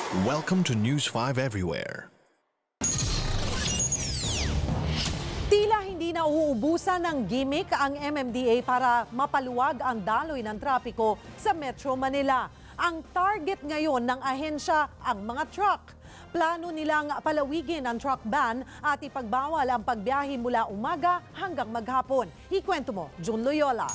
Welcome to News 5 Everywhere. Tila hindi na uubusan ng gimmick ang MMDA para mapaluwag ang daloy ng trapiko sa Metro Manila. Ang target ngayon ng ahensya ang mga truck. Plano nilang palawigin ang truck ban at ipagbawal ang pagbiyahe mula umaga hanggang maghapon. Ikwento mo, June Loyola.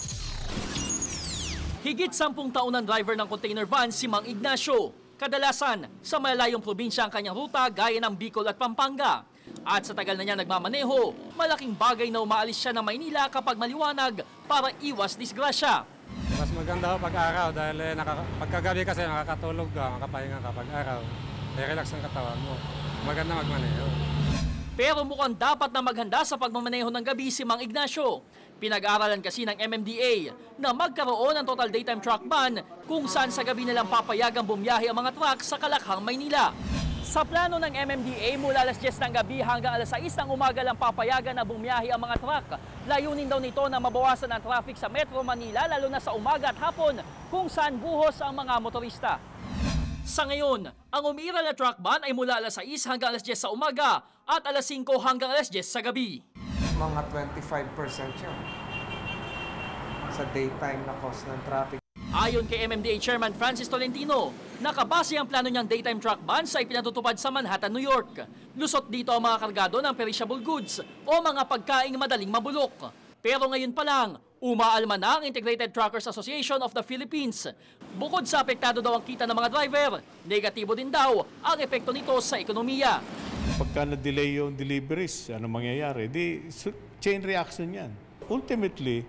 Higit 10 taon ng driver ng container van si Mang Ignacio. Kadalasan, sa malalayong probinsya ang kanyang ruta gaya ng Bicol at Pampanga. At sa tagal na niya nagmamaneho, malaking bagay na umaalis siya ng Maynila kapag maliwanag para iwas disgrasya. Mas maganda ho pag-araw dahil pagkagabi kasi nakakatulog ka, makapahinga ka pag-araw. Relax ang katawan mo. Maganda magmaneho. Pero mukhang dapat na maghanda sa pagmamaneho ng gabi si Mang Ignacio. Pinag-aaralan kasi ng MMDA na magkaroon ng total daytime truck ban kung saan sa gabi nilang papayagang bumiyahe ang mga truck sa Kalakhang, Maynila. Sa plano ng MMDA, mula alas 10 ng gabi hanggang alas 6 ng umaga lang papayagan na bumiyahe ang mga truck. Layunin daw nito na mabawasan ang traffic sa Metro Manila lalo na sa umaga at hapon kung saan buhos ang mga motorista. Sa ngayon, ang umiiral na truck ban ay mula alas 6 hanggang alas 10 sa umaga at alas 5 hanggang alas 10 sa gabi. Mga 25% yun sa daytime na cost ng traffic. Ayon kay MMDA Chairman Francis Tolentino, nakabase ang plano niyang daytime truck ban sa ipinatutupad sa Manhattan, New York. Lusot dito ang mga kargado ng perishable goods o mga pagkaing madaling mabulok. Pero ngayon pa lang, umaalma na ang Integrated Truckers Association of the Philippines. Bukod sa apektado daw ang kita ng mga driver, negatibo din daw ang epekto nito sa ekonomiya. Pagka na-delay yung deliveries, ano mangyayari? Chain reaction yan. Ultimately,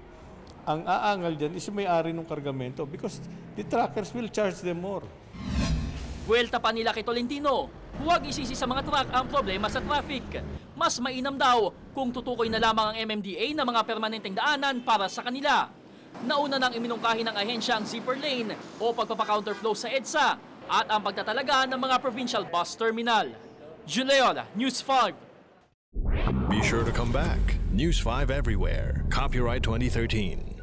ang aangal dyan is may-ari ng kargamento because the truckers will charge them more. Buwelta pa nila kay Tolentino, huwag isisi sa mga truck ang problema sa traffic. Mas mainam daw kung tutukoy na lamang ang MMDA na mga permanenteng daanan para sa kanila. Nauna nang iminungkahi ng ahensya ang zipper lane o pagpapa-counterflow sa EDSA at ang pagtatalaga ng mga provincial bus terminal. Juleola, News 5. Be sure to come back. News 5 Everywhere. Copyright 2013.